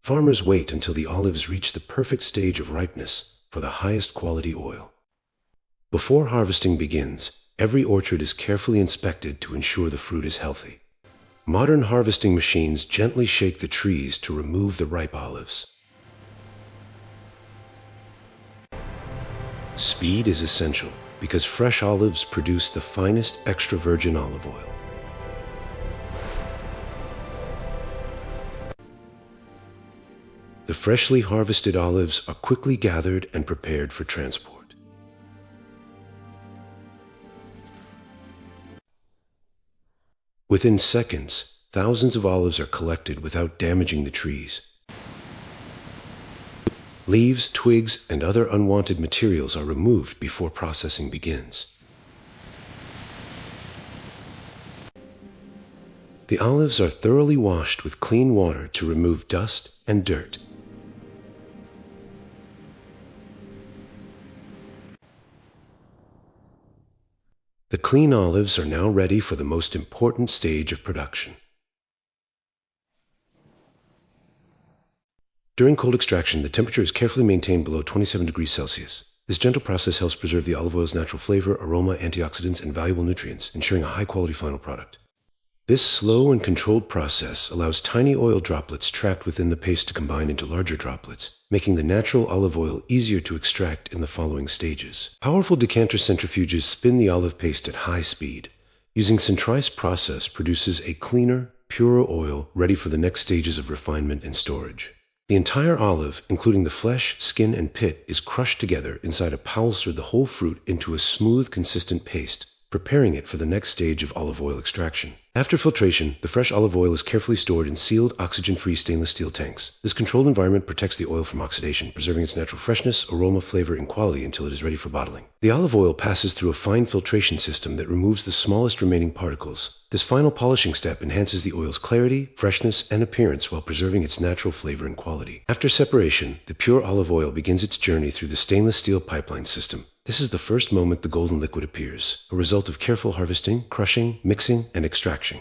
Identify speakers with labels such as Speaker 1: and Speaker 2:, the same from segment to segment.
Speaker 1: Farmers wait until the olives reach the perfect stage of ripeness for the highest quality oil. Before harvesting begins, every orchard is carefully inspected to ensure the fruit is healthy. Modern harvesting machines gently shake the trees to remove the ripe olives. Speed is essential because fresh olives produce the finest extra virgin olive oil. The freshly harvested olives are quickly gathered and prepared for transport. Within seconds, thousands of olives are collected without damaging the trees. Leaves, twigs, and other unwanted materials are removed before processing begins. The olives are thoroughly washed with clean water to remove dust and dirt. The clean olives are now ready for the most important stage of production. During cold extraction, the temperature is carefully maintained below 27 degrees Celsius. This gentle process helps preserve the olive oil's natural flavor, aroma, antioxidants, and valuable nutrients, ensuring a high-quality final product. This slow and controlled process allows tiny oil droplets trapped within the paste to combine into larger droplets, making the natural olive oil easier to extract in the following stages. Powerful decanter centrifuges spin the olive paste at high speed. Using centrifugation process produces a cleaner, purer oil ready for the next stages of refinement and storage. The entire olive, including the flesh, skin, and pit, is crushed together inside a pulser the whole fruit into a smooth, consistent paste, preparing it for the next stage of olive oil extraction. After filtration, the fresh olive oil is carefully stored in sealed, oxygen-free stainless steel tanks. This controlled environment protects the oil from oxidation, preserving its natural freshness, aroma, flavor, and quality until it is ready for bottling. The olive oil passes through a fine filtration system that removes the smallest remaining particles. This final polishing step enhances the oil's clarity, freshness, and appearance while preserving its natural flavor and quality. After separation, the pure olive oil begins its journey through the stainless steel pipeline system. This is the first moment the golden liquid appears, a result of careful harvesting, crushing, mixing, and extraction.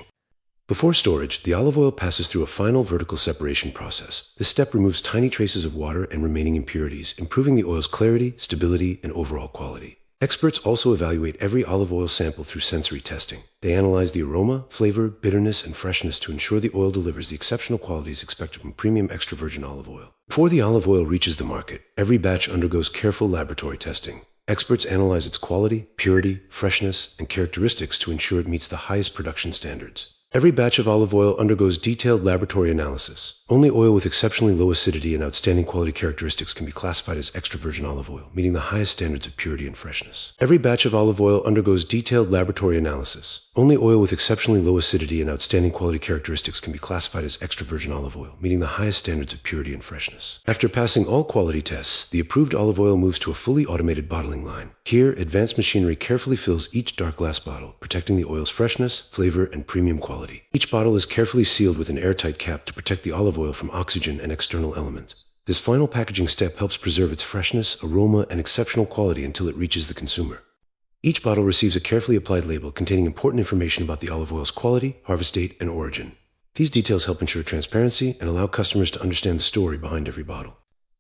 Speaker 1: Before storage, the olive oil passes through a final vertical separation process. This step removes tiny traces of water and remaining impurities, improving the oil's clarity, stability, and overall quality. Experts also evaluate every olive oil sample through sensory testing. They analyze the aroma, flavor, bitterness, and freshness to ensure the oil delivers the exceptional qualities expected from premium extra virgin olive oil. Before the olive oil reaches the market, every batch undergoes careful laboratory testing. Experts analyze its quality, purity, freshness, and characteristics to ensure it meets the highest production standards. Every batch of olive oil undergoes detailed laboratory analysis. Only oil with exceptionally low acidity and outstanding quality characteristics can be classified as extra virgin olive oil, meeting the highest standards of purity and freshness. Every batch of olive oil undergoes detailed laboratory analysis. Only oil with exceptionally low acidity and outstanding quality characteristics can be classified as extra virgin olive oil, meeting the highest standards of purity and freshness. After passing all quality tests, the approved olive oil moves to a fully automated bottling line. Here, advanced machinery carefully fills each dark glass bottle, protecting the oil's freshness, flavor, and premium quality. Each bottle is carefully sealed with an airtight cap to protect the olive oil from oxygen and external elements. This final packaging step helps preserve its freshness, aroma, and exceptional quality until it reaches the consumer. Each bottle receives a carefully applied label containing important information about the olive oil's quality, harvest date, and origin. These details help ensure transparency and allow customers to understand the story behind every bottle.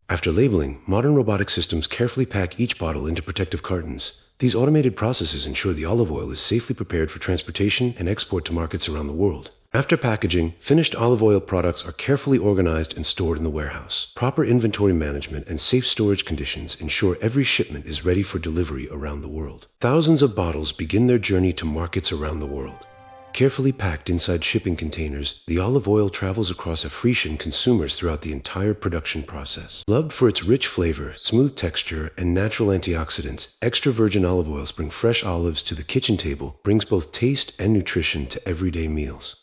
Speaker 1: After labeling, modern robotic systems carefully pack each bottle into protective cartons. These automated processes ensure the olive oil is safely prepared for transportation and export to markets around the world. After packaging, finished olive oil products are carefully organized and stored in the warehouse. Proper inventory management and safe storage conditions ensure every shipment is ready for delivery around the world. Thousands of bottles begin their journey to markets around the world. Carefully packed inside shipping containers, the olive oil travels across Africa and consumers throughout the entire production process. Loved for its rich flavor, smooth texture, and natural antioxidants, extra virgin olive oils bring fresh olives to the kitchen table, brings both taste and nutrition to everyday meals.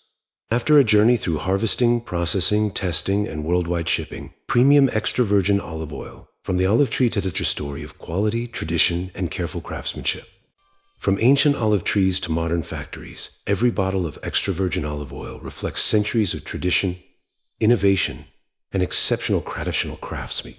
Speaker 1: After a journey through harvesting, processing, testing, and worldwide shipping, premium extra virgin olive oil, from the olive tree to the story of quality, tradition, and careful craftsmanship. From ancient olive trees to modern factories, every bottle of extra virgin olive oil reflects centuries of tradition, innovation, and exceptional craftsmanship.